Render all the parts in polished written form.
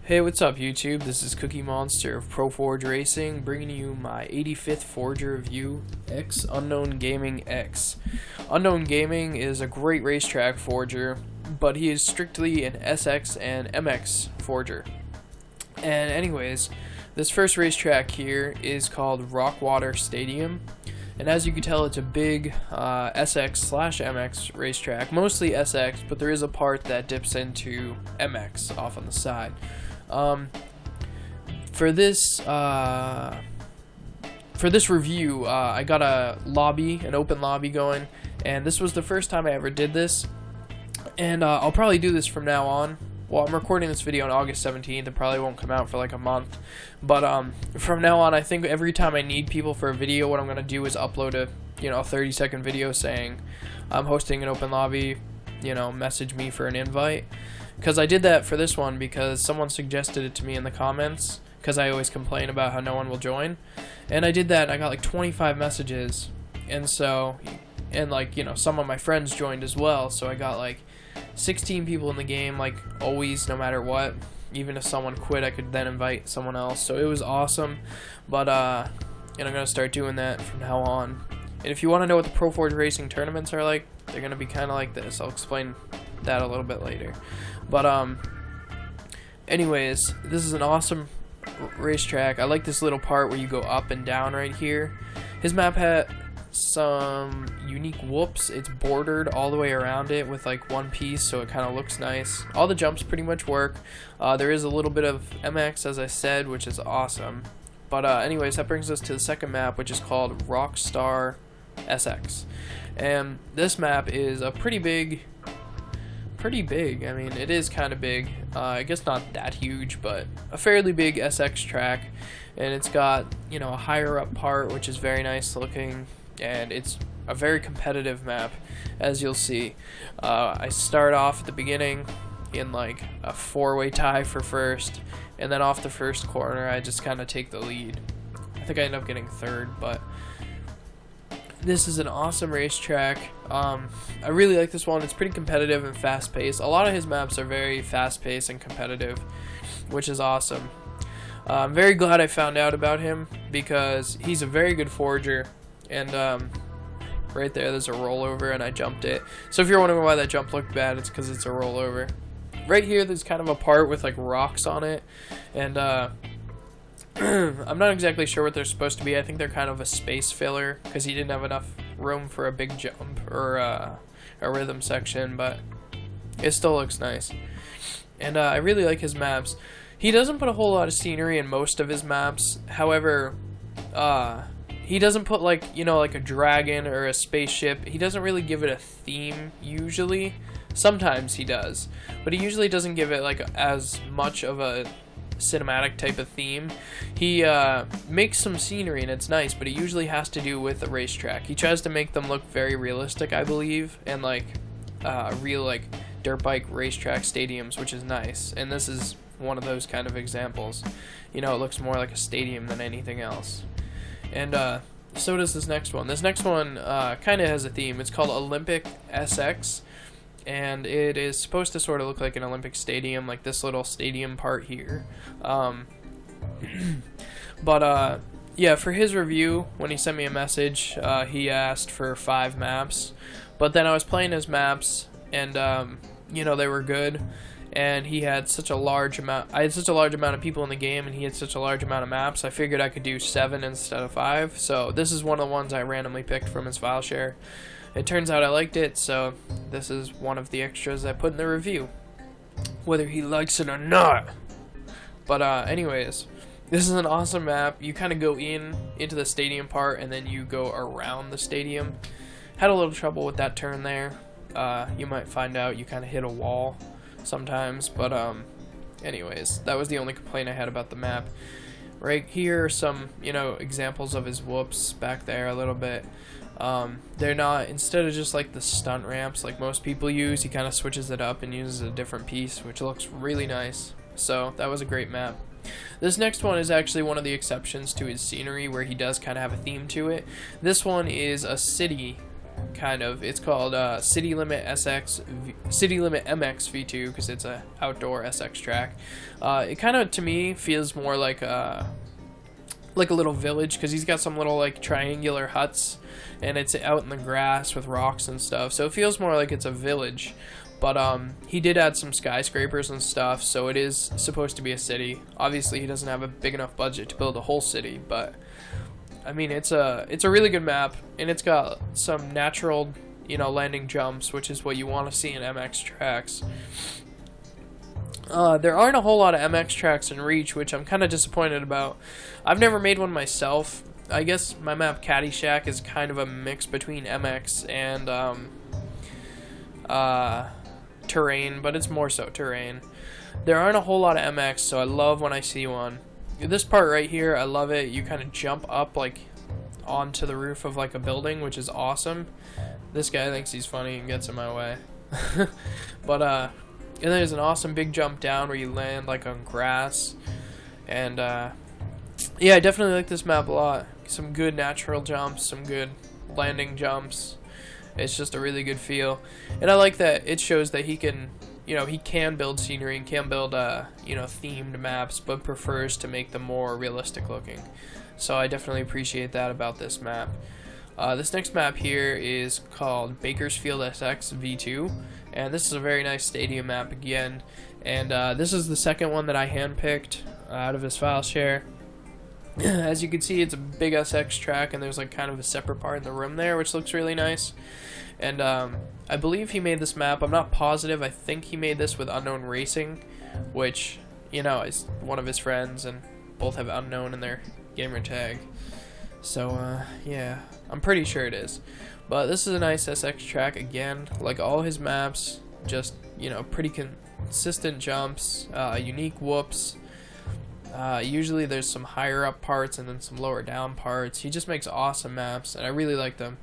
Hey, what's up YouTube? This is Cookie Monster of ProForgeRacing bringing you my 85th ForgER review, xUnknownGamingx. Unknown Gaming is a great racetrack forger, but he is strictly an SX and MX forger. And anyways, this first racetrack here is called Rockwater Stadium. And as you can tell, it's a big SX/MX racetrack, mostly SX, but there is a part that dips into MX off on the side. For this review, I got an open lobby going, and this was the first time I ever did this, and I'll probably do this from now on. Well, I'm recording this video on August 17th. It probably won't come out for like a month, but from now on, I think every time I need people for a video, what I'm gonna do is upload a 30-second video saying I'm hosting an open lobby. Message me for an invite. Because I did that for this one because someone suggested it to me in the comments, because I always complain about how no one will join, and I did that and I got like 25 messages, and some of my friends joined as well, so I got like 16 people in the game, like always, no matter what. Even if someone quit, I could then invite someone else, so it was awesome. But I'm gonna start doing that from now on. And if you want to know what the ProForgeRacing tournaments are like, they're gonna be kind of like this. I'll explain that a little bit later. But anyways, this is an awesome racetrack. I like this little part where you go up and down right here. His map had some unique whoops. It's bordered all the way around it with like one piece, so it kind of looks nice. All the jumps pretty much work. There is a little bit of MX, as I said, which is awesome. But anyways, that brings us to the second map, which is called Rockstar SX. And this map is a pretty big. I mean, it is kind of big. I guess not that huge, but a fairly big SX track. And it's got, a higher up part, which is very nice looking. And it's a very competitive map, as you'll see. I start off at the beginning in like a four-way tie for first. And then off the first corner, I just kind of take the lead. I think I end up getting third, but this is an awesome racetrack. I really like this one. It's pretty competitive and fast-paced. A lot of his maps are very fast-paced and competitive, which is awesome. I'm very glad I found out about him because he's a very good forger. And right there's a rollover, and I jumped it. So if you're wondering why that jump looked bad, it's because it's a rollover. Right here, there's kind of a part with like rocks on it, and I'm not exactly sure what they're supposed to be. I think they're kind of a space filler because he didn't have enough room for a big jump or a rhythm section, but it still looks nice. And I really like his maps. He doesn't put a whole lot of scenery in most of his maps. However, he doesn't put like a dragon or a spaceship. He doesn't really give it a theme usually. Sometimes he does, but he usually doesn't give it like as much of a cinematic type of theme. He makes some scenery and it's nice, but it usually has to do with the racetrack. He tries to make them look very realistic, I believe, and like real like dirt bike racetrack stadiums, which is nice. And this is one of those kind of examples. It looks more like a stadium than anything else. And so does this next one. This next one kind of has a theme. It's called Olympic SX. And it is supposed to sort of look like an Olympic stadium, like this little stadium part here. But yeah, for his review, when he sent me a message, he asked for 5 maps. But then I was playing his maps, and they were good. And he had such a large amount. I had such a large amount of people in the game, and he had such a large amount of maps. I figured I could do 7 instead of 5. So this is one of the ones I randomly picked from his file share. It turns out I liked it, so this is one of the extras I put in the review, whether he likes it or not. But anyways, this is an awesome map. You kind of go into the stadium part, and then you go around the stadium. Had a little trouble with that turn there. You might find out you kind of hit a wall sometimes, but anyways, that was the only complaint I had about the map. Right here are some examples of his whoops back there a little bit. They're not, instead of just like the stunt ramps like most people use, he kind of switches it up and uses a different piece, which looks really nice. So that was a great map. This next one is actually one of the exceptions to his scenery, where he does kind of have a theme to it. This one is a city kind of. It's called City Limit MX V2 because it's a outdoor SX track. It kind of, to me, feels more like a little village because he's got some little like triangular huts, and it's out in the grass with rocks and stuff. So it feels more like it's a village. But he did add some skyscrapers and stuff, so it is supposed to be a city. Obviously, he doesn't have a big enough budget to build a whole city, but I mean, it's a really good map, and it's got some natural, landing jumps, which is what you want to see in MX tracks. There aren't a whole lot of MX tracks in Reach, which I'm kind of disappointed about. I've never made one myself. I guess my map Caddyshack is kind of a mix between MX and terrain, but it's more so terrain. There aren't a whole lot of MX, so I love when I see one. This part right here, I love it. You kind of jump up like onto the roof of like a building, which is awesome. This guy thinks he's funny and gets in my way. But and there's an awesome big jump down where you land like on grass. And yeah, I definitely like this map a lot. Some good natural jumps, some good landing jumps. It's just a really good feel, and I like that it shows that he can, he can build scenery and can build, themed maps, but prefers to make them more realistic looking. So I definitely appreciate that about this map. This next map here is called Bakersfield SX V2, and this is a very nice stadium map again. And this is the second one that I handpicked out of his file share. As you can see, it's a big SX track, and there's like kind of a separate part in the room there, which looks really nice. And I believe he made this map. I'm not positive. I think he made this with xUnknownRacing, which, is one of his friends, and both have Unknown in their gamer tag. So, yeah, I'm pretty sure it is. But this is a nice SX track again. Like all his maps, just, pretty consistent jumps, unique whoops. Usually there's some higher up parts and then some lower down parts. He just makes awesome maps, and I really like them.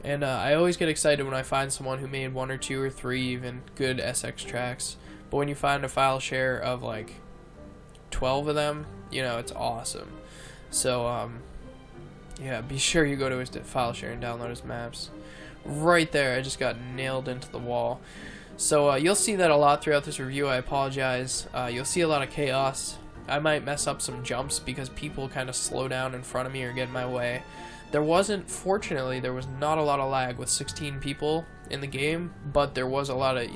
And I always get excited when I find someone who made 1 or 2 or 3 even good SX tracks. But when you find a file share of like 12 of them, it's awesome. So yeah, be sure you go to his file share and download his maps. Right there, I just got nailed into the wall. So you'll see that a lot throughout this review. I apologize. You'll see a lot of chaos. I might mess up some jumps because people kind of slow down in front of me or get in my way. Fortunately, there was not a lot of lag with 16 people in the game, but there was a lot of,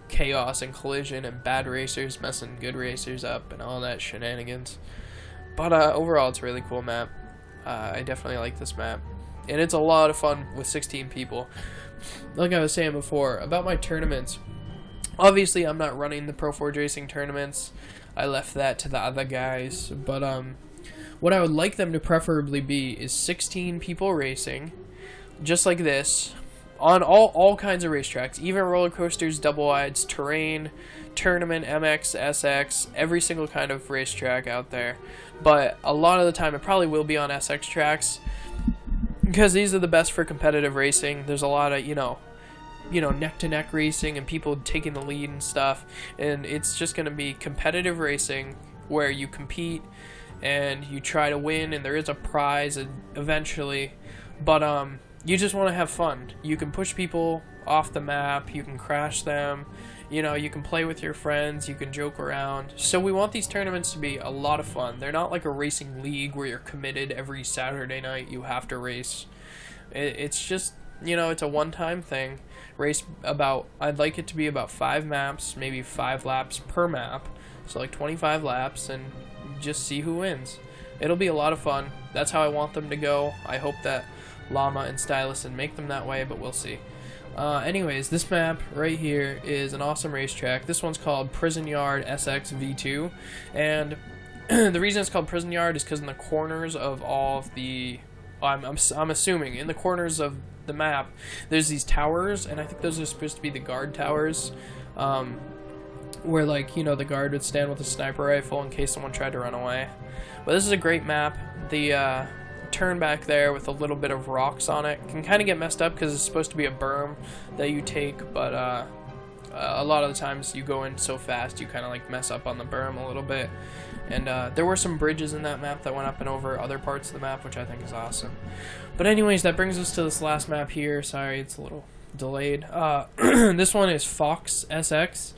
chaos and collision and bad racers messing good racers up and all that shenanigans. But overall, it's a really cool map. I definitely like this map. And it's a lot of fun with 16 people. Like I was saying before, about my tournaments, obviously I'm not running the ProForgeRacing tournaments. I left that to the other guys, but what I would like them to preferably be is 16 people racing, just like this, on all kinds of racetracks, even roller coasters, double wides, terrain, tournament, MX, SX, every single kind of racetrack out there. But a lot of the time it probably will be on SX tracks, because these are the best for competitive racing. There's a lot of, neck-to-neck racing and people taking the lead and stuff, and it's just going to be competitive racing where you compete and you try to win, and there is a prize eventually, but you just want to have fun. You can push people off the map, you can crash them, you can play with your friends, you can joke around. So we want these tournaments to be a lot of fun. They're not like a racing league where you're committed every Saturday night you have to race. It's just, it's a one-time thing. I'd like it to be about 5 maps, maybe 5 laps per map, so like 25 laps, and just see who wins. It'll be a lot of fun. That's how I want them to go. I hope that Llama and Stylison make them that way, but we'll see. Anyways, this map right here is an awesome racetrack. This one's called Prison Yard SX V2, and the reason it's called Prison Yard is because in the corners of all of the, I'm assuming in the corners of the map, there's these towers, and I think those are supposed to be the guard towers, where the guard would stand with a sniper rifle in case someone tried to run away. But this is a great map. The turn back there with a little bit of rocks on it can kind of get messed up because it's supposed to be a berm that you take, but A lot of the times you go in so fast you kind of like mess up on the berm a little bit. And there were some bridges in that map that went up and over other parts of the map, which I think is awesome. But anyways, that brings us to this last map here. Sorry, it's a little delayed. This one is Fox SX.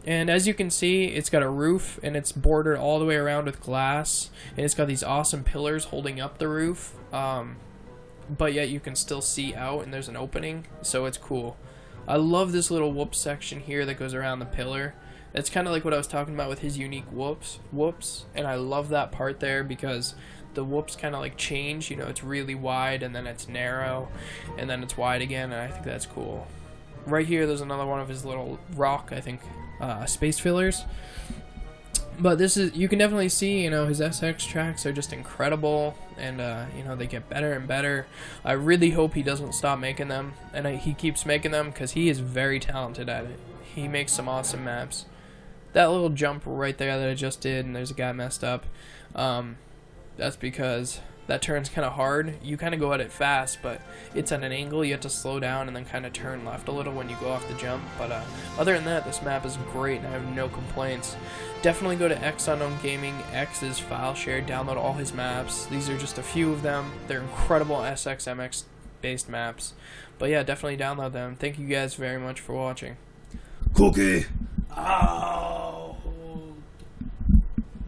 And as you can see, it's got a roof, and it's bordered all the way around with glass. And it's got these awesome pillars holding up the roof. But yet you can still see out, and there's an opening, so it's cool. I love this little whoop section here that goes around the pillar. It's kind of like what I was talking about with his unique whoops, and I love that part there because the whoops kind of like change, you know, it's really wide and then it's narrow and then it's wide again, and I think that's cool. Right here there's another one of his little rock, I think, space fillers. But this is, you can definitely see, you know, his SX tracks are just incredible, and you know, they get better and better. I really hope he doesn't stop making them, and he keeps making them because he is very talented at it. He makes some awesome maps. That little jump right there that I just did, and there's a guy messed up, that's because that turn's kind of hard. You kind of go at it fast, but it's at an angle. You have to slow down and then kind of turn left a little when you go off the jump. But other than that, this map is great, and I have no complaints. Definitely go to xUnknownGamingx's file share, download all his maps. These are just a few of them. They're incredible SXMX based maps. But yeah, definitely download them. Thank you guys very much for watching. Cookie! Ow!